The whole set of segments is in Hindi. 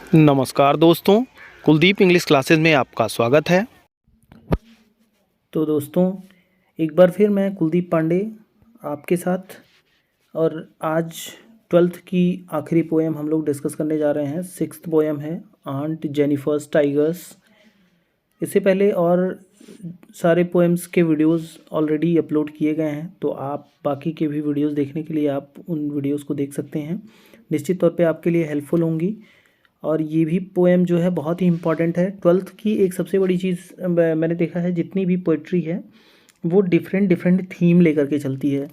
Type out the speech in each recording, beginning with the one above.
नमस्कार दोस्तों, कुलदीप इंग्लिश क्लासेस में आपका स्वागत है। तो दोस्तों, एक बार फिर मैं कुलदीप पांडे आपके साथ। और आज 12th की आखिरी पोएम हम लोग डिस्कस करने जा रहे हैं। 6th पोएम है आंट जेनिफर्स टाइगर्स। इससे पहले और सारे पोएम्स के वीडियोस ऑलरेडी अपलोड किए गए हैं, तो आप बाकी के भी वीडियोस देखने के लिए आप उन वीडियोस को देख सकते हैं। निश्चित तौर पे आपके लिए हेल्पफुल होंगी। और ये भी पोएम जो है बहुत ही इम्पॉर्टेंट है। 12th की एक सबसे बड़ी चीज़ मैंने देखा है, जितनी भी पोइट्री है वो डिफरेंट डिफरेंट थीम लेकर के चलती है।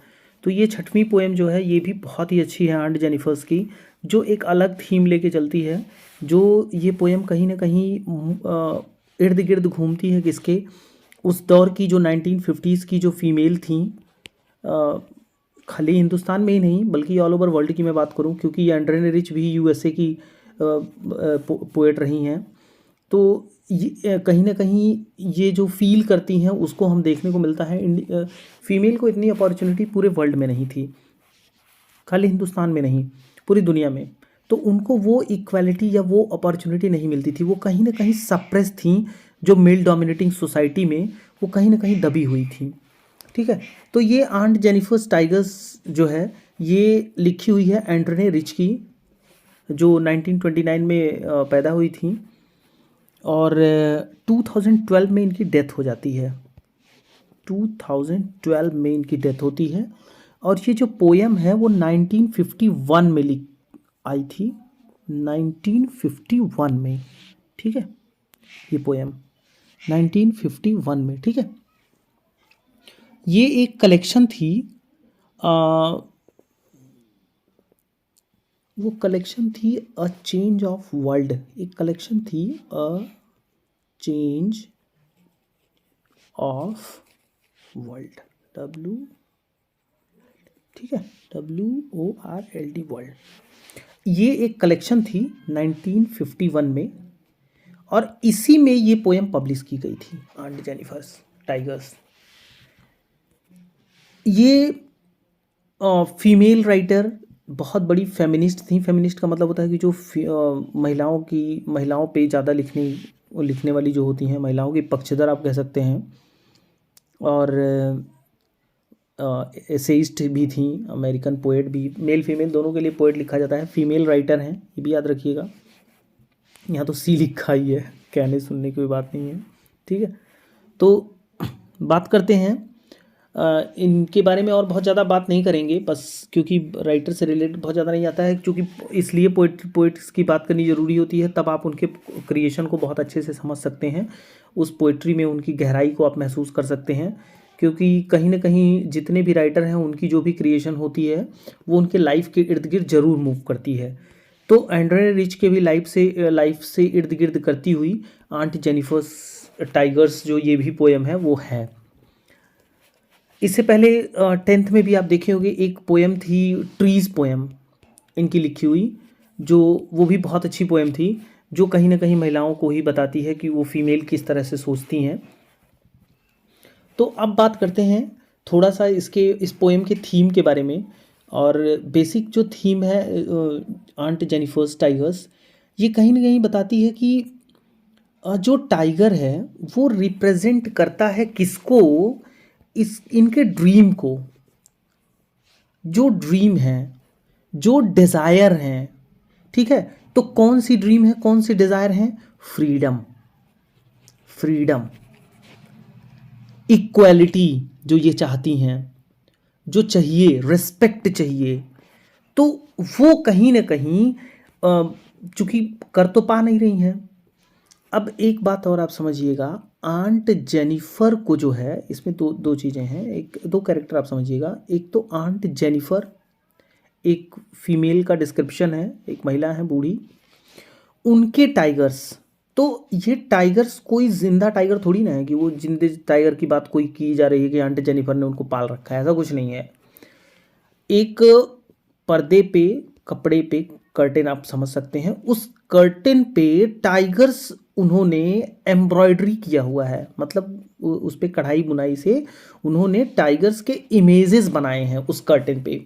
तो ये 6वीं पोएम जो है ये भी बहुत ही अच्छी है आंट जेनिफर्स की, जो एक अलग थीम लेके चलती है। जो ये पोएम कहीं ना कहीं इर्द गिर्द घूमती है किसके, उस दौर की जो 1950s की जो फीमेल थी। खाली हिंदुस्तान में ही नहीं बल्कि ऑल ओवर वर्ल्ड की मैं बात करूं, क्योंकि एंड्रे रिच भी यूएसए की पोएट रही हैं। तो ये कहीं ना कहीं ये जो फील करती हैं उसको हम देखने को मिलता है। फीमेल को इतनी अपॉर्चुनिटी पूरे वर्ल्ड में नहीं थी, खाली हिंदुस्तान में नहीं, पूरी दुनिया में। तो उनको वो इक्वालिटी या वो अपॉर्चुनिटी नहीं मिलती थी, वो कहीं ना कहीं सप्रेस थी। जो मेल डोमिनेटिंग सोसाइटी में वो कहीं ना कहीं दबी हुई थी। ठीक है, तो ये आंट जेनिफर्स टाइगर्स जो है ये लिखी हुई है एंड्रे रिच की, जो 1929 में पैदा हुई थी। और 2012 में इनकी डेथ हो जाती है। 2012 में इनकी डेथ होती है। और ये जो पोएम है वो 1951 में लिख आई थी, 1951 में। ठीक है, ये पोएम 1951 में। ठीक है, ये एक कलेक्शन थी। वो कलेक्शन थी अ चेंज ऑफ वर्ल्ड। एक कलेक्शन थी a change of world, W, ठीक है, WORLD वर्ल्ड। ये एक कलेक्शन थी 1951 में, और इसी में ये पोएम पब्लिश की गई थी, आंट जेनिफर्स टाइगर्स। ये फीमेल राइटर बहुत बड़ी फेमिनिस्ट थी। फेमिनिस्ट का मतलब होता है कि जो महिलाओं पे ज़्यादा लिखने वाली जो होती हैं, महिलाओं की पक्षधर आप कह सकते हैं। और एसेइस्ट भी थी, अमेरिकन पोएट भी। मेल फीमेल दोनों के लिए पोएट लिखा जाता है। फीमेल राइटर हैं, ये भी याद रखिएगा। यहाँ तो सी लिखा ही है, कहने सुनने की कोई बात नहीं है। ठीक है, तो बात करते हैं इनके बारे में। और बहुत ज़्यादा बात नहीं करेंगे, बस क्योंकि राइटर से रिलेटेड बहुत ज़्यादा नहीं आता है, क्योंकि इसलिए पोइट्स की बात करनी ज़रूरी होती है। तब आप उनके क्रिएशन को बहुत अच्छे से समझ सकते हैं, उस पोइट्री में उनकी गहराई को आप महसूस कर सकते हैं। क्योंकि कहीं ना कहीं जितने भी राइटर हैं उनकी जो भी क्रिएशन होती है वो उनके लाइफ के इर्द गिर्द जरूर मूव करती है। तो एंड्रे रिच के भी लाइफ से इर्द गिर्द करती हुई आंट जेनिफर्स टाइगर्स जो ये भी पोएम है वो है। इससे पहले 10th में भी आप देखे होंगे एक पोएम थी, ट्रीज पोएम इनकी लिखी हुई, जो वो भी बहुत अच्छी पोएम थी, जो कहीं ना कहीं महिलाओं को ही बताती है कि वो फीमेल किस तरह से सोचती हैं। तो अब बात करते हैं थोड़ा सा इस पोएम के थीम के बारे में। और बेसिक जो थीम है आंट जेनिफर्स टाइगर्स, ये कहीं ना कहीं बताती है कि जो टाइगर है वो रिप्रेजेंट करता है किसको, इनके ड्रीम को। जो ड्रीम है, जो डिज़ायर हैं। ठीक है, तो कौन सी ड्रीम है, कौन सी डिज़ायर है? फ्रीडम, फ्रीडम, इक्वालिटी जो ये चाहती हैं, जो चाहिए, रिस्पेक्ट चाहिए। तो वो कहीं ना कहीं चूंकि कर तो पा नहीं रही हैं। अब एक बात और आप समझिएगा, आंट जेनिफर को जो है, इसमें दो चीज़ें हैं, एक दो कैरेक्टर आप समझिएगा। एक तो आंट जेनिफर एक फीमेल का डिस्क्रिप्शन है, एक महिला है बूढ़ी, उनके टाइगर्स। तो ये टाइगर्स कोई जिंदा टाइगर थोड़ी ना है कि वो जिंदे टाइगर की बात कोई की जा रही है कि आंट जेनिफर ने उनको पाल रखा है, ऐसा कुछ नहीं है। एक पर्दे पे, कपड़े पे कर्टेन आप समझ सकते हैं, उस कर्टेन पे टाइगर्स उन्होंने एम्ब्रॉयडरी किया हुआ है, मतलब उस पे कढ़ाई बुनाई से उन्होंने टाइगर्स के इमेजेस बनाए हैं उस कर्टेन पे।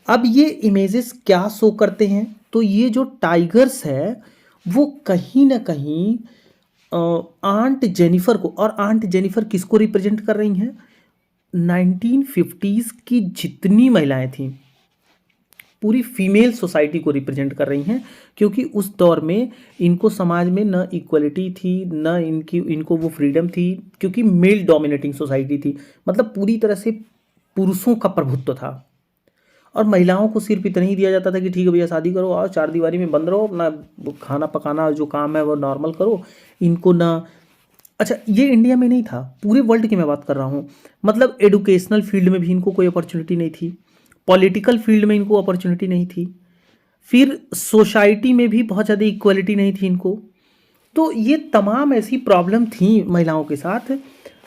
अब ये इमेजेस क्या शो करते हैं? तो ये जो टाइगर्स है वो कहीं ना कहीं आंट जेनिफर को, और आंट जेनिफर किसको रिप्रेजेंट कर रही हैं? 1950s की जितनी महिलाएं थीं, पूरी फीमेल सोसाइटी को रिप्रेजेंट कर रही हैं, क्योंकि उस दौर में इनको समाज में न इक्वलिटी थी, न इनको वो फ्रीडम थी, क्योंकि मेल डोमिनेटिंग सोसाइटी थी। मतलब पूरी तरह से पुरुषों का प्रभुत्व था, और महिलाओं को सिर्फ इतना ही दिया जाता था कि ठीक है भैया शादी करो, आओ चार दीवारी में बंद रहो, अपना खाना पकाना जो काम है वो नॉर्मल करो, इनको ना। अच्छा, ये इंडिया में नहीं था, पूरे वर्ल्ड की मैं बात कर रहा हूँ। मतलब एडुकेशनल फील्ड में भी इनको कोई अपॉर्चुनिटी नहीं थी, पॉलिटिकल फील्ड में इनको अपॉर्चुनिटी नहीं थी, फिर सोसाइटी में भी बहुत ज़्यादा इक्वलिटी नहीं थी इनको। तो ये तमाम ऐसी प्रॉब्लम थी महिलाओं के साथ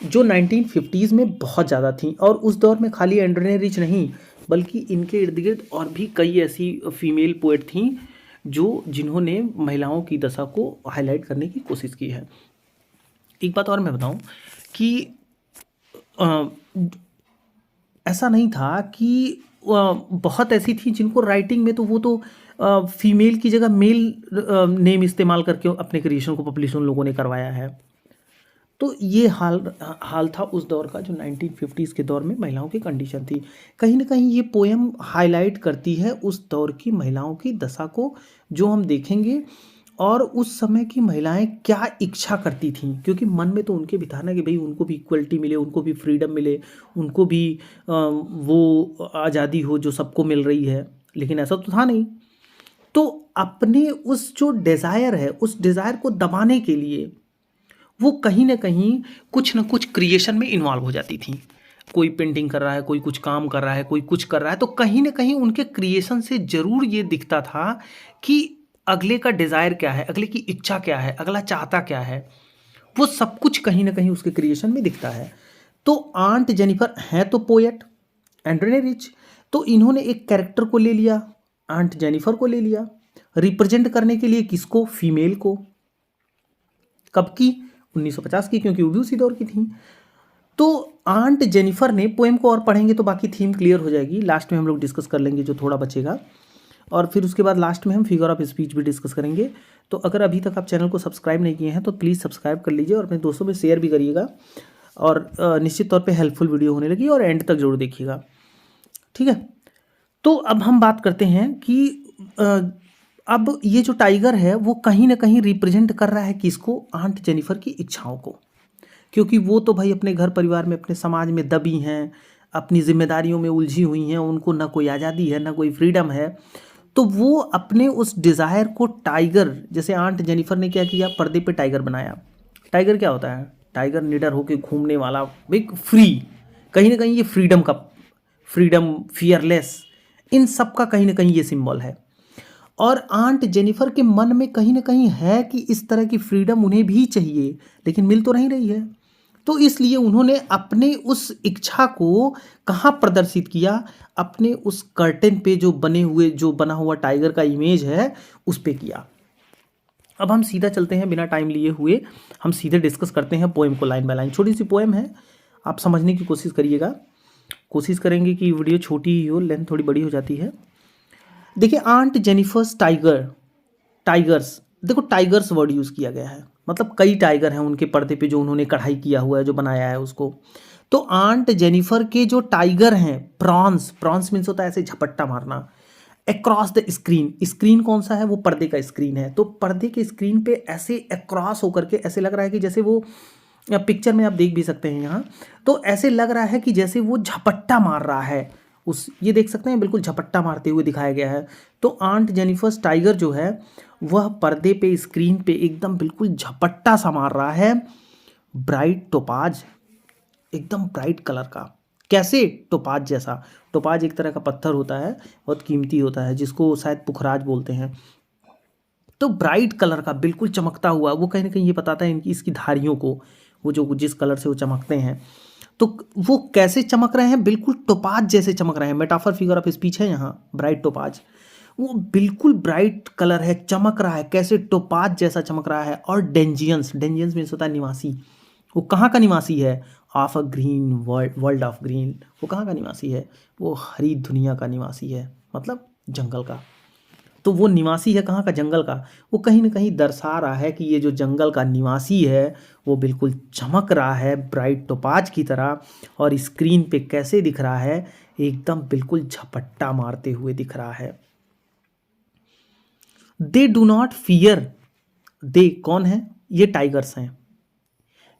जो 1950s में बहुत ज़्यादा थी। और उस दौर में खाली एंड्रोने रिच नहीं, बल्कि इनके इर्द गिर्द और भी कई ऐसी फीमेल पोएट थीं जिन्होंने महिलाओं की दशा को हाईलाइट करने की कोशिश की है। एक बात और मैं बताऊं कि ऐसा नहीं था कि बहुत ऐसी थी जिनको राइटिंग में तो वो तो फीमेल की जगह मेल नेम इस्तेमाल करके अपने क्रिएशन को पब्लिश उन लोगों ने करवाया है। तो ये हाल था उस दौर का, जो 1950s के दौर में महिलाओं की कंडीशन थी। कहीं ना कहीं ये पोएम हाईलाइट करती है उस दौर की महिलाओं की दशा को, जो हम देखेंगे, और उस समय की महिलाएं क्या इच्छा करती थीं, क्योंकि मन में तो उनके भी था ना कि भाई उनको भी इक्वलिटी मिले, उनको भी फ्रीडम मिले, उनको भी वो आज़ादी हो जो सबको मिल रही है। लेकिन ऐसा तो था नहीं। तो अपने उस जो डिज़ायर है, उस डिज़ायर को दबाने के लिए वो कहीं ना कहीं कुछ ना कुछ क्रिएशन में इन्वॉल्व हो जाती थी। कोई पेंटिंग कर रहा है, कोई कुछ काम कर रहा है, कोई कुछ कर रहा है, तो कहीं ना कहीं उनके क्रिएशन से ज़रूर ये दिखता था कि अगले का डिज़ायर क्या है, अगले की इच्छा क्या है, अगला चाहता क्या है। वो सब कुछ कहीं ना कहीं उसके क्रिएशन में दिखता है। तो आंट जेनिफर हैं तो पोएट, एंड्रोने रिच, तो इन्होंने एक कैरेक्टर को ले लिया, आंट जेनिफर को ले लिया, रिप्रेजेंट करने के लिए किसको? फीमेल को। कब की? 1950 की, क्योंकि वो भी उसी दौर की थी। तो आंट जेनिफर ने, पोएम को और पढ़ेंगे तो बाकी थीम क्लियर हो जाएगी, लास्ट में हम लोग डिस्कस कर लेंगे जो थोड़ा बचेगा, और फिर उसके बाद लास्ट में हम फिगर ऑफ स्पीच भी डिस्कस करेंगे। तो अगर अभी तक आप चैनल को सब्सक्राइब नहीं किए हैं तो प्लीज़ सब्सक्राइब कर लीजिए और अपने दोस्तों में शेयर भी करिएगा, और निश्चित तौर पे हेल्पफुल वीडियो होने लगी, और एंड तक जरूर देखिएगा, ठीक है। तो अब हम बात करते हैं कि अब ये जो टाइगर है वो कहीं ना कहीं रिप्रेजेंट कर रहा है किसको? आंट जेनिफर की इच्छाओं को, क्योंकि वो तो भाई अपने घर परिवार में, अपने समाज में दबी हैं, अपनी जिम्मेदारियों में उलझी हुई हैं, उनको ना कोई आज़ादी है, ना कोई फ्रीडम है। तो वो अपने उस डिज़ायर को टाइगर, जैसे आंट जेनिफर ने क्या किया, पर्दे पे टाइगर बनाया। टाइगर क्या होता है? टाइगर निडर होकर घूमने वाला, बिग फ्री, कहीं ना कहीं ये फ्रीडम का, फ्रीडम, फियरलेस, इन सब का कहीं ना कहीं ये सिंबल है। और आंट जेनिफर के मन में कहीं ना कहीं है कि इस तरह की फ्रीडम उन्हें भी चाहिए, लेकिन मिल तो नहीं रही है। तो इसलिए उन्होंने अपने उस इच्छा को कहाँ प्रदर्शित किया? अपने उस कर्टेन पे जो बना हुआ टाइगर का इमेज है उस पे किया। अब हम सीधा चलते हैं, बिना टाइम लिए हुए हम सीधे डिस्कस करते हैं पोएम को लाइन बाय लाइन। छोटी सी पोएम है, आप समझने की कोशिश करिएगा। कोशिश करेंगे कि वीडियो छोटी ही हो, लेंथ थोड़ी बड़ी हो जाती है। देखिए, आंट जेनिफर्स टाइगर्स, देखो टाइगर्स वर्ड यूज़ किया गया है, मतलब कई टाइगर हैं उनके पर्दे पे जो उन्होंने कढ़ाई किया हुआ है, जो बनाया है उसको। तो आंट जेनिफर के जो टाइगर हैं, प्रॉन्स मीन्स होता है ऐसे झपट्टा मारना, अक्रॉस द स्क्रीन। स्क्रीन कौन सा है? वो पर्दे का स्क्रीन है। तो पर्दे के स्क्रीन पे ऐसे अक्रॉस होकर के ऐसे लग रहा है कि जैसे वो, पिक्चर में आप देख भी सकते हैं यहाँ, तो ऐसे लग रहा है कि जैसे वो झपट्टा मार रहा है ये देख सकते हैं, बिल्कुल झपट्टा मारते हुए दिखाया गया है। तो आंट जेनिफर्स टाइगर जो है वह पर्दे पे, स्क्रीन पे एकदम बिल्कुल झपट्टा सा मार रहा है। ब्राइट टोपाज, एकदम ब्राइट कलर का। कैसे? टोपाज जैसा। टोपाज एक तरह का पत्थर होता है, बहुत कीमती होता है, जिसको शायद पुखराज बोलते हैं। तो ब्राइट कलर का, बिल्कुल चमकता हुआ, वो कहीं ना कहीं ये बताता है इसकी धारियों को, वो जो जिस कलर से वो चमकते हैं। तो वो कैसे चमक रहे हैं? बिल्कुल टोपाज जैसे चमक रहे हैं। मेटाफर, फिगर ऑफ स्पीच है यहाँ, ब्राइट टोपाज। वो बिल्कुल ब्राइट कलर है, चमक रहा है, कैसे? टोपाज जैसा चमक रहा है। और डेंजियंस मीन्स होता है निवासी। वो कहाँ का निवासी है? Of a green world of green. वो कहाँ का निवासी है? वो हरी दुनिया का निवासी है, मतलब जंगल का। तो वो निवासी है कहाँ का, जंगल का। वो कहीं ना कहीं दर्शा रहा है कि ये जो जंगल का निवासी है वो बिल्कुल चमक रहा है ब्राइट टोपाज की तरह, और स्क्रीन पे कैसे दिख रहा है, एकदम बिल्कुल झपट्टा मारते हुए दिख रहा है। दे डू नॉट फियर, दे कौन है, ये टाइगर्स हैं।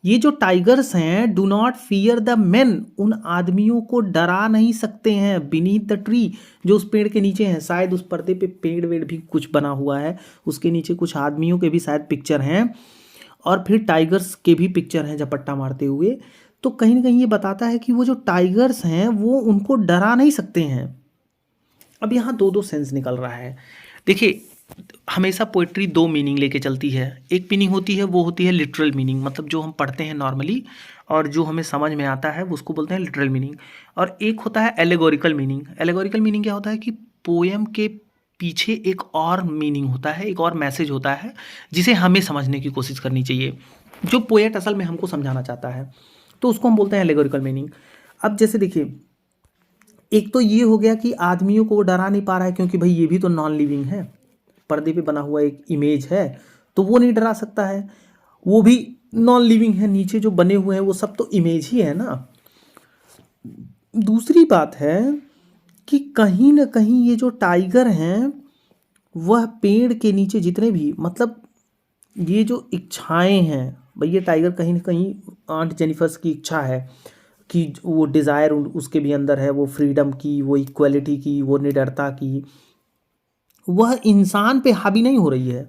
ये जो टाइगर्स हैं, do not fear the main, उन आदमियों को डरा नहीं सकते हैं। बीनीथ द ट्री, जो उस पेड़ के नीचे हैं, शायद उस पर्दे पे पेड़ वेड़ भी कुछ बना हुआ है, उसके नीचे कुछ आदमियों के भी शायद पिक्चर हैं, और फिर टाइगर्स के भी पिक्चर हैं झपट्टा मारते हुए। तो कहीं ना कहीं ये बताता है कि वो जो टाइगर्स हैं वो उनको डरा नहीं सकते हैं। अब यहाँ दो दो सेंस निकल रहा है। देखिए, हमेशा पोइट्री दो मीनिंग लेके चलती है। एक मीनिंग होती है, वो होती है लिटरल मीनिंग, मतलब जो हम पढ़ते हैं नॉर्मली और जो हमें समझ में आता है वो उसको बोलते हैं लिटरल मीनिंग। और एक होता है एलेगोरिकल मीनिंग। एलेगोरिकल मीनिंग क्या होता है कि पोएम के पीछे एक और मीनिंग होता है, एक और मैसेज होता है, जिसे हमें समझने की कोशिश करनी चाहिए, जो पोएट असल में हमको समझाना चाहता है, तो उसको हम बोलते हैं एलेगोरिकल मीनिंग। अब जैसे देखिए, एक तो ये हो गया कि आदमियों को वो डरा नहीं पा रहा है, क्योंकि भाई ये भी तो नॉन लिविंग है, पर्दे पे बना हुआ एक इमेज है, तो वो नहीं डरा सकता है, वो भी नॉन लिविंग है, नीचे जो बने हुए हैं वो सब तो इमेज ही है ना। दूसरी बात है कि कहीं ना कहीं ये जो टाइगर हैं, वह पेड़ के नीचे जितने भी, मतलब ये जो इच्छाएं हैं भाई, ये टाइगर कहीं ना कहीं आंट जेनिफर्स की इच्छा है कि वो डिज़ायर उसके भी अंदर है, वो फ्रीडम की, वो इक्वलिटी की, वो निडरता की, वह इंसान पे हावी नहीं हो रही है।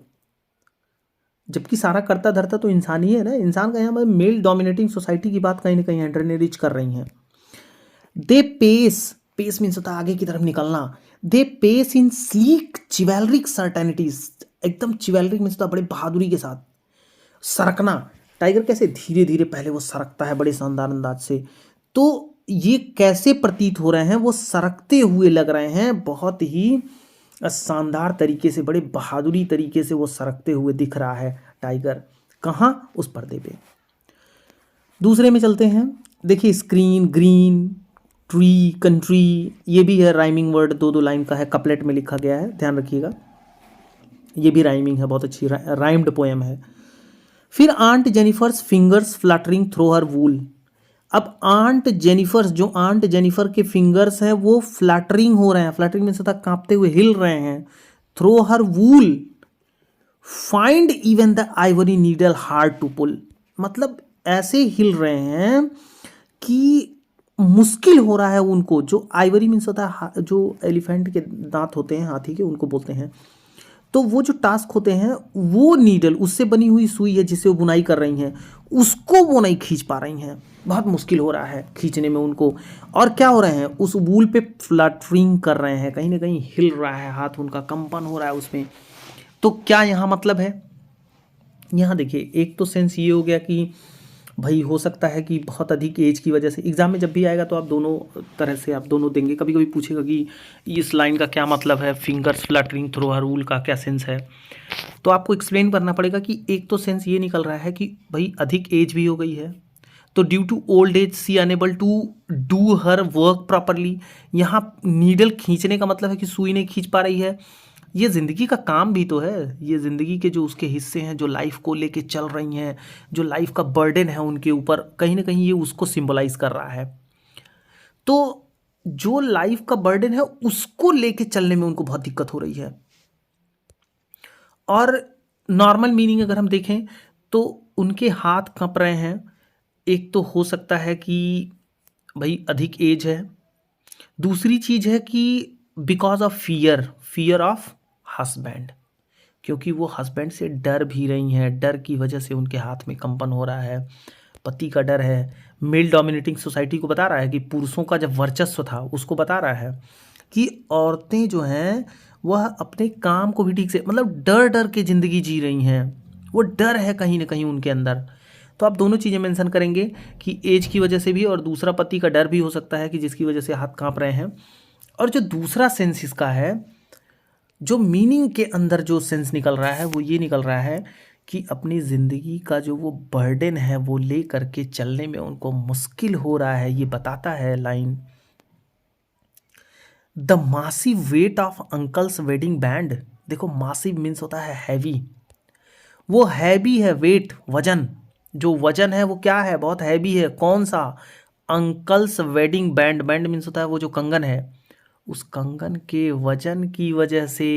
जबकि सारा करता धरता तो इंसान ही है ना। इंसान का यहाँ मेल डोमिनेटिंग सोसाइटी की बात कहीं ना कहीं एंटरनेरिज कर रही हैं। दे पेस, पेस मीन्स होता है आगे की तरफ निकलना। दे पेस इन स्लीक चिवैलरिक सर्टेनिटीज, एकदम चिवैलरिक मीन्स होता है बड़े बहादुरी के साथ सरकना। टाइगर कैसे धीरे धीरे पहले वो सरकता है बड़े शानदार अंदाज से, तो ये कैसे प्रतीत हो रहे हैं, वो सरकते हुए लग रहे हैं, बहुत ही शानदार तरीके से, बड़े बहादुरी तरीके से वो सरकते हुए दिख रहा है टाइगर। कहाँ, उस पर्दे पे। दूसरे में चलते हैं। देखिए, स्क्रीन, ग्रीन, ट्री, कंट्री, ये भी है राइमिंग वर्ड, दो दो लाइन का है, कपलेट में लिखा गया है, ध्यान रखिएगा। ये भी राइमिंग है, बहुत अच्छी राइम्ड पोएम है। फिर aunt Jennifer's fingers fluttering through her wool. अब आंट जेनिफर्स, जो आंट जेनिफर के फिंगर्स हैं वो फ्लटरिंग हो रहे हैं, फ्लटरिंग में सदा कांपते हुए हिल रहे हैं। Through her wool find even the ivory needle hard to pull, मतलब ऐसे हिल रहे हैं कि मुश्किल हो रहा है उनको। जो आइवरी मीन्स होता है जो एलिफेंट के दांत होते हैं, हाथी के, उनको बोलते हैं। तो वो जो टास्क होते हैं, वो नीडल, उससे बनी हुई सुई है जिससे वो बुनाई कर रही हैं, उसको वो नहीं खींच पा रही हैं, बहुत मुश्किल हो रहा है खींचने में उनको। और क्या हो रहे हैं, उस वूल पे फ्लटरिंग कर रहे हैं, कहीं ना कहीं हिल रहा है हाथ उनका, कंपन हो रहा है उसमें। तो क्या यहाँ मतलब है, यहाँ देखिए, एक तो सेंस ये हो गया कि भाई हो सकता है कि बहुत अधिक एज की वजह से, एग्जाम में जब भी आएगा तो आप दोनों तरह से आप दोनों देंगे, कभी कभी पूछेगा कि इस लाइन का क्या मतलब है, फिंगर्स फ्लटरिंग थ्रो हर वूल का क्या सेंस है, तो आपको एक्सप्लेन करना पड़ेगा कि एक तो सेंस ये निकल रहा है कि भाई अधिक एज भी हो गई है, तो due to old age she unable to do her work properly. यहाँ नीडल खींचने का मतलब है कि सुई नहीं खींच पा रही है, ये ज़िंदगी का काम भी तो है, ये ज़िंदगी के जो उसके हिस्से हैं, जो लाइफ को लेके चल रही हैं, जो लाइफ का बर्डन है उनके ऊपर, कहीं ना कहीं ये उसको सिंबलाइज कर रहा है। तो जो लाइफ का बर्डन है उसको लेके चलने में उनको बहुत दिक्कत हो रही है। और नॉर्मल मीनिंग अगर हम देखें तो उनके हाथ कांप रहे हैं। एक तो हो सकता है कि भाई अधिक एज है, दूसरी चीज़ है कि because of fear, fear of husband, क्योंकि वो हस्बैंड से डर भी रही हैं, डर की वजह से उनके हाथ में कंपन हो रहा है, पति का डर है। मेल डोमिनेटिंग सोसाइटी को बता रहा है कि पुरुषों का जब वर्चस्व था उसको बता रहा है कि औरतें जो हैं वह अपने काम को भी ठीक से, मतलब डर डर के ज़िंदगी जी रही हैं, वो डर है कहीं ना कहीं उनके अंदर। तो आप दोनों चीज़ें मेंशन करेंगे कि एज की वजह से भी, और दूसरा पति का डर भी हो सकता है कि जिसकी वजह से हाथ कांप रहे हैं। और जो दूसरा सेंस इसका है, जो मीनिंग के अंदर जो सेंस निकल रहा है, वो ये निकल रहा है कि अपनी ज़िंदगी का जो वो बर्डन है वो ले करके चलने में उनको मुश्किल हो रहा है। ये बताता है line, the massive weight of uncle's wedding band, देखो मासिव मीन्स होता है हैवी, वो हैवी है, वेट, वजन, जो वजन है वो क्या है, बहुत हैवी है। कौन सा? Uncle's wedding band, band means होता है वो जो कंगन है, उस कंगन के वजन की वजह से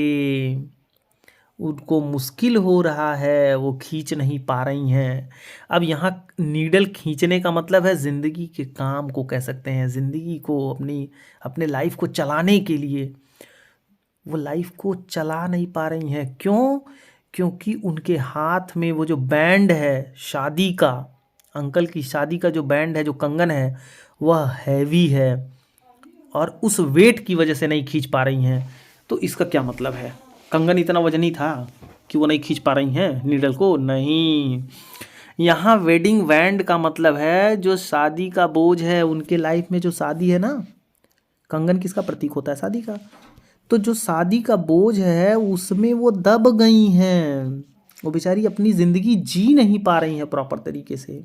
उनको मुश्किल हो रहा है, वो खींच नहीं पा रही हैं। अब यहाँ नीडल खींचने का मतलब है ज़िंदगी के काम को कह सकते हैं, ज़िंदगी को, अपने लाइफ को चलाने के लिए वो लाइफ को चला नहीं पा रही हैं। क्यों? क्योंकि उनके हाथ में वो जो बैंड है शादी का, अंकल की शादी का जो बैंड है, जो कंगन है, वह हैवी है और उस वेट की वजह से नहीं खींच पा रही हैं। तो इसका क्या मतलब है? कंगन इतना वजनी था कि वो नहीं खींच पा रही हैं नीडल को? नहीं। यहाँ वेडिंग बैंड का मतलब है जो शादी का बोझ है उनके लाइफ में, जो शादी है ना, कंगन किसका प्रतीक होता है? शादी का। तो जो शादी का बोझ है उसमें वो दब गई हैं, वो बेचारी अपनी ज़िंदगी जी नहीं पा रही हैं प्रॉपर तरीके से।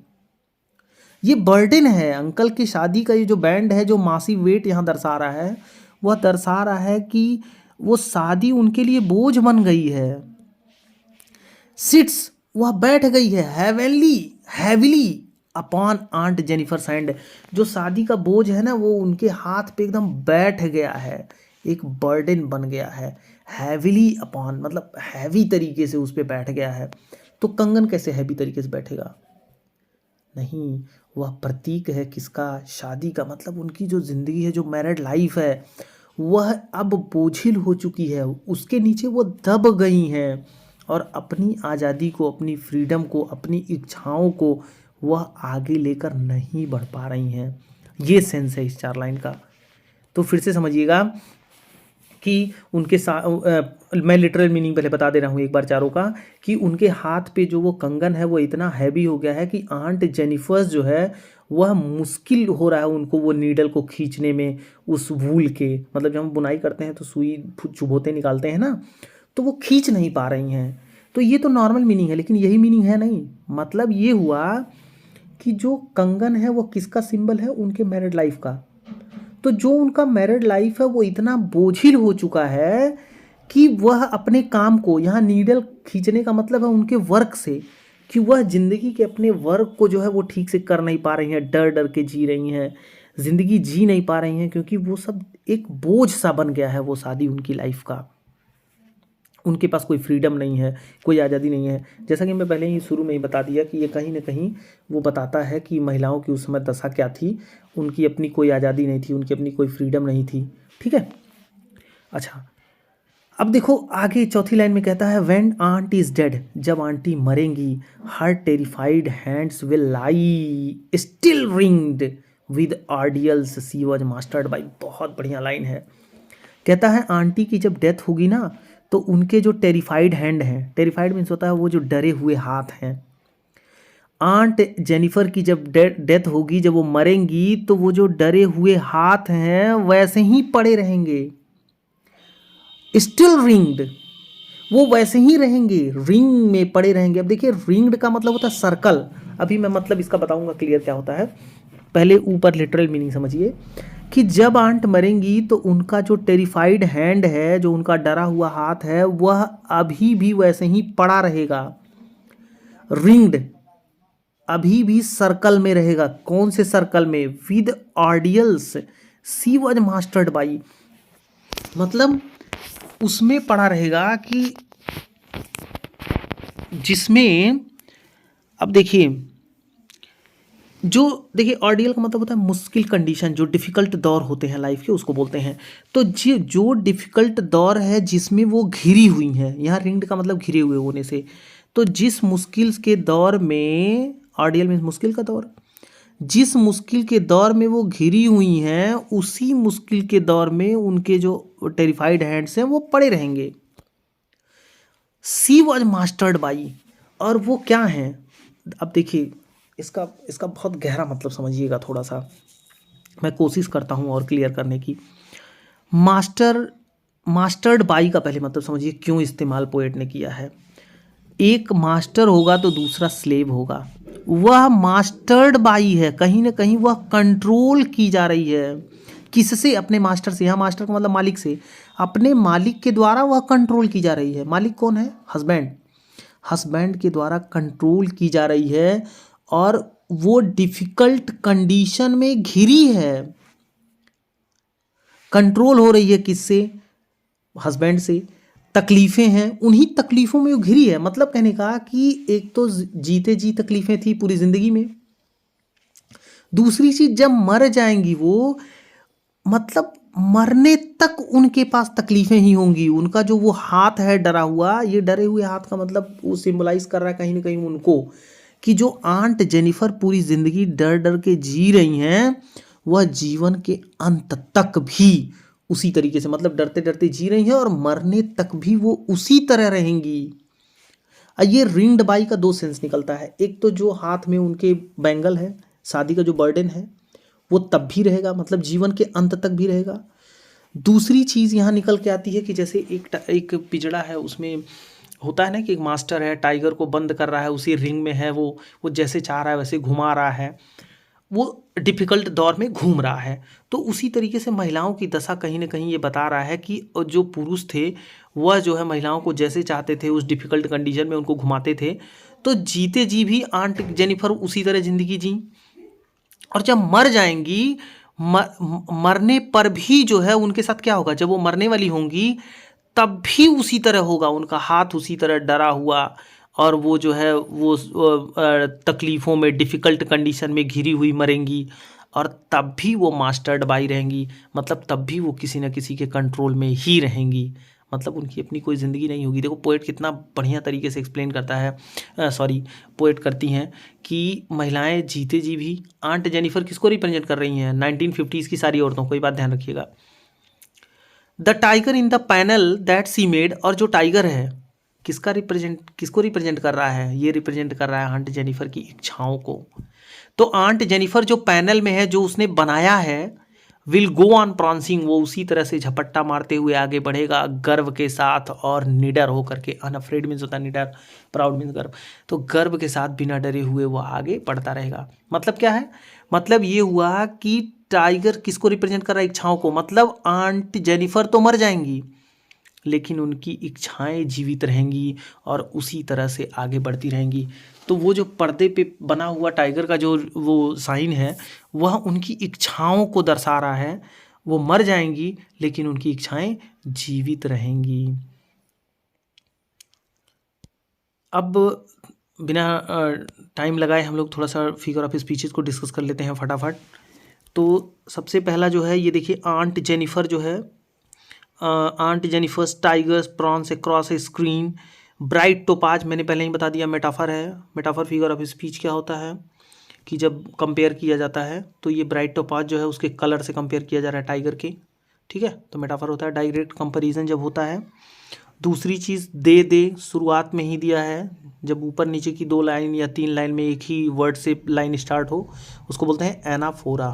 ये बर्डन है अंकल की शादी का। ये जो बैंड है, जो मासिव वेट यहाँ दर्शा रहा है, वह दर्शा रहा है कि वो शादी उनके लिए बोझ बन गई है। सिट्स, वह बैठ गई है heavily upon Aunt Jennifer hand. जो शादी का बोझ है ना, वो उनके हाथ पे एकदम बैठ गया है, एक बर्डन बन गया है। हैविली अपॉन मतलब हैवी तरीके से उस पे बैठ गया है। तो कंगन कैसे हैवी तरीके से बैठेगा? नहीं, वह प्रतीक है किसका? शादी का। मतलब उनकी जो ज़िंदगी है, जो मैरिड लाइफ है, वह अब बोझिल हो चुकी है, उसके नीचे वो दब गई हैं और अपनी आज़ादी को, अपनी फ्रीडम को, अपनी इच्छाओं को वह आगे लेकर नहीं बढ़ पा रही हैं। ये सेंस है इस 4 लाइन का। तो फिर से समझिएगा कि उनके मैं लिटरल मीनिंग पहले बता दे रहा हूँ एक बार चारों का, कि उनके हाथ पे जो वो कंगन है वो इतना हैवी हो गया है कि आंट जेनिफर्स जो है वह मुश्किल हो रहा है उनको वो नीडल को खींचने में, उस वूल के, मतलब जब हम बुनाई करते हैं तो सुई चुभोते निकालते हैं ना, तो वो खींच नहीं पा रही हैं। तो ये तो नॉर्मल मीनिंग है, लेकिन यही मीनिंग है नहीं। मतलब ये हुआ कि जो कंगन है वो किसका सिंबल है? उनके मैरिड लाइफ का। तो जो उनका मैरिड लाइफ है वो इतना बोझिल हो चुका है कि वह अपने काम को, यहाँ नीडल खींचने का मतलब है उनके वर्क से, कि वह ज़िंदगी के अपने वर्क को जो है वो ठीक से कर नहीं पा रही हैं, डर डर के जी रही हैं, ज़िंदगी जी नहीं पा रही हैं, क्योंकि वो सब एक बोझ सा बन गया है वो शादी उनकी लाइफ का। उनके पास कोई फ्रीडम नहीं है, कोई आज़ादी नहीं है। जैसा कि मैं पहले ही शुरू में ही बता दिया कि ये कहीं ना कहीं वो बताता है कि महिलाओं की उस समय दशा क्या थी। उनकी अपनी कोई आज़ादी नहीं थी, उनकी अपनी कोई फ्रीडम नहीं थी। ठीक है, अच्छा अब देखो आगे चौथी लाइन में कहता है व्हेन आंट इज डेड, जब आंटी मरेंगी, her terrified hands will lie still ringed with ordeals she was mastered by. बहुत बढ़िया लाइन है। कहता है आंटी की जब डेथ होगी ना, तो उनके जो टेरिफाइड हैंड हैं, टेरिफाइड मीन्स होता है वो जो डरे हुए हाथ हैं, आंट जेनिफर की जब डेथ होगी, जब वो मरेंगी, तो वो जो डरे हुए हाथ हैं वैसे ही पड़े रहेंगे, स्टिल रिंग्ड, वो वैसे ही रहेंगे, रिंग में पड़े रहेंगे। अब देखिए रिंग्ड का मतलब होता है सर्कल। अभी मैं मतलब इसका बताऊंगा क्लियर क्या होता है, पहले ऊपर लिटरल मीनिंग समझिए कि जब आंट मरेंगी तो उनका जो टेरिफाइड हैंड है, जो उनका डरा हुआ हाथ है, वह अभी भी वैसे ही पड़ा रहेगा, रिंग्ड, अभी भी सर्कल में रहेगा। कौन से सर्कल में? With ordeals she was mastered by, मतलब उसमें पड़ा रहेगा कि जिसमें, अब देखिए देखिए ऑर्डियल का मतलब होता है मुश्किल कंडीशन, जो डिफ़िकल्ट दौर होते हैं लाइफ के, उसको बोलते हैं। तो जो डिफ़िकल्ट दौर है जिसमें वो घिरी हुई हैं, यहाँ रिंग्ड का मतलब घिरे हुए होने से, तो जिस मुश्किल के दौर में, ऑर्डियल मीन्स मुश्किल का दौर, जिस मुश्किल के दौर में वो घिरी हुई हैं, उसी मुश्किल के दौर में उनके जो टेरिफाइड हैंड्स हैं वो पड़े रहेंगे। सी वॉज मास्टर्ड बाई, और वो क्या हैं? अब देखिए इसका बहुत गहरा मतलब समझिएगा थोड़ा सा, मैं कोशिश करता हूँ और क्लियर करने की। मास्टर्ड बाई का पहले मतलब समझिए क्यों इस्तेमाल पोएट ने किया है। एक मास्टर होगा तो दूसरा स्लेव होगा, वह मास्टर्ड बाई है, कहीं ना कहीं वह कंट्रोल की जा रही है, किससे? अपने मास्टर से। यहाँ मास्टर का मतलब मालिक से। अपने मालिक के द्वारा वह कंट्रोल की जा रही है। मालिक कौन है? हस्बैंड। हस्बैंड के द्वारा कंट्रोल की जा रही है और वो डिफिकल्ट कंडीशन में घिरी है। कंट्रोल हो रही है किससे? हस्बैंड से। तकलीफें हैं, उन्हीं तकलीफों में वो घिरी है। मतलब कहने का कि एक तो जीते जी तकलीफें थी पूरी जिंदगी में, दूसरी चीज जब मर जाएंगी वो, मतलब मरने तक उनके पास तकलीफें ही होंगी। उनका जो वो हाथ है डरा हुआ, ये डरे हुए हाथ का मतलब वो सिंबलाइज कर रहा है कहीं ना कहीं उनको, कि जो आंट जेनिफर पूरी जिंदगी डर डर के जी रही हैं, वह जीवन के अंत तक भी उसी तरीके से, मतलब डरते डरते जी रही हैं और मरने तक भी वो उसी तरह रहेंगी। ये रिंग्ड बाई का दो सेंस निकलता है। एक तो जो हाथ में उनके बैंगल है, शादी का जो बर्डन है, वो तब भी रहेगा, मतलब जीवन के अंत तक भी रहेगा। दूसरी चीज़ यहाँ निकल के आती है कि जैसे एक पिंजड़ा है, उसमें होता है ना कि एक मास्टर है, टाइगर को बंद कर रहा है, उसी रिंग में है, वो जैसे चाह रहा है वैसे घुमा रहा है, वो डिफ़िकल्ट दौर में घूम रहा है। तो उसी तरीके से महिलाओं की दशा कहीं ना कहीं ये बता रहा है कि जो पुरुष थे वह जो है महिलाओं को जैसे चाहते थे उस डिफ़िकल्ट कंडीशन में उनको घुमाते थे। तो जीते जी भी आंट जेनिफर उसी तरह ज़िंदगी जी, और जब मर जाएंगी, मरने पर भी जो है उनके साथ क्या होगा? जब वो मरने वाली होंगी तब भी उसी तरह होगा, उनका हाथ उसी तरह डरा हुआ, और वो जो है वो तकलीफ़ों में डिफ़िकल्ट कंडीशन में घिरी हुई मरेंगी, और तब भी वो मास्टर्ड बाई रहेंगी, मतलब तब भी वो किसी न किसी के कंट्रोल में ही रहेंगी, मतलब उनकी अपनी कोई ज़िंदगी नहीं होगी। देखो पोएट कितना बढ़िया तरीके से एक्सप्लेन करता है, पोएट करती हैं कि महिलाएं जीते जी भी, आंट जेनिफर किसको रिप्रेजेंट कर रही हैं? 1950s की सारी औरतों को, ये बात ध्यान रखिएगा। The tiger in the panel that C made, और जो टाइगर है किसको रिप्रेजेंट कर रहा है? ये रिप्रेजेंट कर रहा है आंट जेनिफर की इच्छाओं को। तो आंट जेनिफर जो पैनल में है, जो उसने बनाया है, विल गो ऑन प्रॉन्सिंग, वो उसी तरह से झपट्टा मारते हुए आगे बढ़ेगा गर्व के साथ और निडर होकर के। अनअफ्रेड मीन्स होता है निडर, प्राउड मीन्स गर्व। तो गर्व के साथ बिना डरे हुए वो आगे बढ़ता रहेगा। मतलब क्या है? मतलब ये हुआ कि टाइगर किसको रिप्रेजेंट कर रहा है? इच्छाओं को। मतलब आंट जेनिफर तो मर जाएंगी लेकिन उनकी इच्छाएं जीवित रहेंगी और उसी तरह से आगे बढ़ती रहेंगी। तो वो जो पर्दे पे बना हुआ टाइगर का जो वो साइन है, वह उनकी इच्छाओं को दर्शा रहा है। वो मर जाएंगी लेकिन उनकी इच्छाएं जीवित रहेंगी। अब बिना टाइम लगाए हम लोग थोड़ा सा फिगर ऑफ स्पीचेस को डिस्कस कर लेते हैं फटाफट। तो सबसे पहला जो है ये देखिए, आंट जेनिफर जो है, Aunt Jennifer's tigers prance across a screen, bright topaz, मैंने पहले ही बता दिया मेटाफर है। मेटाफर फिगर ऑफ स्पीच क्या होता है कि जब कंपेयर किया जाता है तो ये ब्राइट टोपाज जो है उसके कलर से कंपेयर किया जा रहा है टाइगर के, ठीक है, तो मेटाफर होता है। डायरेक्ट कंपैरिजन जब होता है। दूसरी चीज़ दे शुरुआत में ही दिया है, जब ऊपर नीचे की 2 लाइन या 3 लाइन में एक ही वर्ड से लाइन स्टार्ट हो, उसको बोलते हैं एनाफोरा।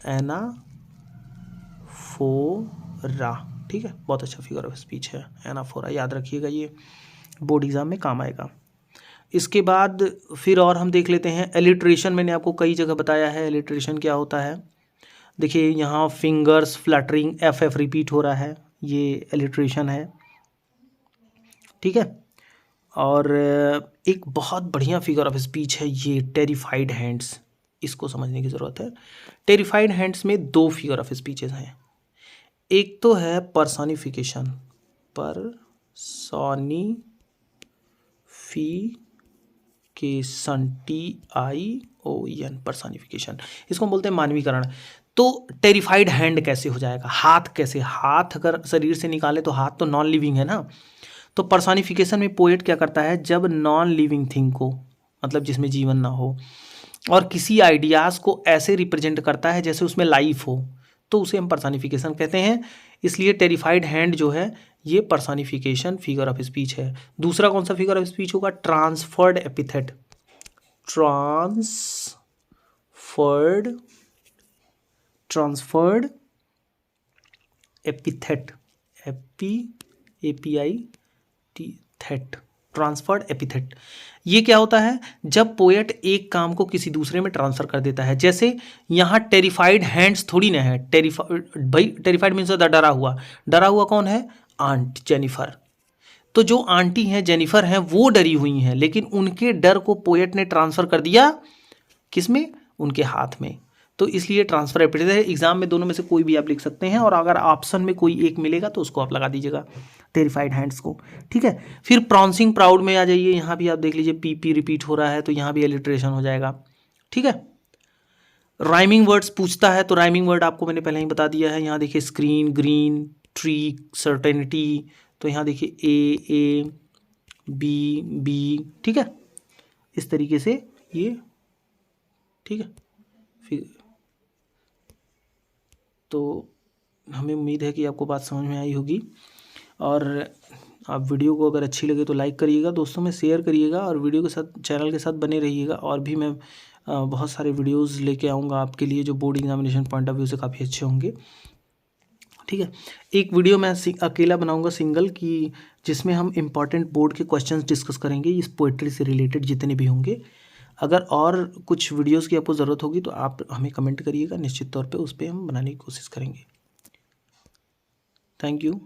एनाफोरा, ठीक है, बहुत अच्छा फिगर ऑफ स्पीच है एनाफोरा, याद रखिएगा, ये बोर्ड एग्जाम में काम आएगा। इसके बाद फिर और हम देख लेते हैं एलिट्रेशन। मैंने आपको कई जगह बताया है एलिट्रेशन क्या होता है। देखिए यहाँ फिंगर्स फ्लटरिंग, एफ रिपीट हो रहा है, ये एलिट्रेशन है, ठीक है। और एक बहुत बढ़िया फिगर ऑफ स्पीच है ये टेरिफाइड हैंड्स, इसको समझने की ज़रूरत है। टेरिफाइड हैंड्स में 2 फिगर ऑफ स्पीचेस हैं। एक तो है पर्सोनिफिकेशन, TION, पर्सोनिफिकेशन, इसको हम बोलते हैं मानवीकरण। तो टेरिफाइड हैंड कैसे हो जाएगा? हाथ कैसे? हाथ अगर शरीर से निकाले तो हाथ तो नॉन लिविंग है ना। तो पर्सोनिफिकेशन में पोएट क्या करता है, जब नॉन लिविंग थिंग को, मतलब जिसमें जीवन ना हो, और किसी आइडियाज़ को ऐसे रिप्रेजेंट करता है जैसे उसमें लाइफ हो, तो उसे हम पर्सोनिफिकेशन कहते हैं। इसलिए टेरिफाइड हैंड जो है ये पर्सोनिफिकेशन फिगर ऑफ स्पीच है। दूसरा कौन सा फिगर ऑफ स्पीच होगा? Transferred epithet, transferred epithet, API थेट, ट्रांसफर्ड एपिथेट, ये क्या होता है? जब पोएट एक काम को किसी दूसरे में ट्रांसफर कर देता है। जैसे यहाँ टेरिफाइड हैंड्स थोड़ी ना है, भाई टेरिफाइड मीन्स डरा हुआ। डरा हुआ कौन है? Aunt Jennifer. तो जो आंटी हैं जेनिफर हैं वो डरी हुई हैं, लेकिन उनके डर को पोएट ने ट्रांसफर कर दिया किस में? उनके हाथ में। तो इसलिए ट्रांसफर एपिथेट है। एग्जाम में दोनों में से कोई भी आप लिख सकते हैं, और अगर ऑप्शन में कोई एक मिलेगा तो उसको आप लगा दीजिएगा, टेरिफाइड हैंड्स को। ठीक है, फिर प्राउंसिंग प्राउड में आ जाइए। यहाँ भी आप देख लीजिए पी रिपीट हो रहा है, तो यहाँ भी एलिट्रेशन हो जाएगा। ठीक है, राइमिंग वर्ड्स पूछता है, तो राइमिंग वर्ड आपको मैंने पहले ही बता दिया है। यहाँ देखिए स्क्रीन, ग्रीन, ट्री, सर्टेनिटी, तो यहाँ देखिए ए बी बी। ठीक है, इस तरीके से ये। ठीक है, फिर तो हमें उम्मीद है कि आपको बात समझ में आई होगी, और आप वीडियो को अगर अच्छी लगे तो लाइक करिएगा, दोस्तों में शेयर करिएगा, और वीडियो के साथ, चैनल के साथ बने रहिएगा। और भी मैं बहुत सारे वीडियोस लेके आऊँगा आपके लिए जो board examination point of view से काफ़ी अच्छे होंगे। ठीक है, एक वीडियो मैं अकेला बनाऊंगा सिंगल, की जिसमें हम इम्पॉर्टेंट बोर्ड के क्वेश्चंस डिस्कस करेंगे इस पोइट्री से रिलेटेड जितने भी होंगे। अगर और कुछ वीडियोस की आपको ज़रूरत होगी तो आप हमें कमेंट करिएगा, निश्चित तौर पे उस पर हम बनाने की कोशिश करेंगे। Thank you.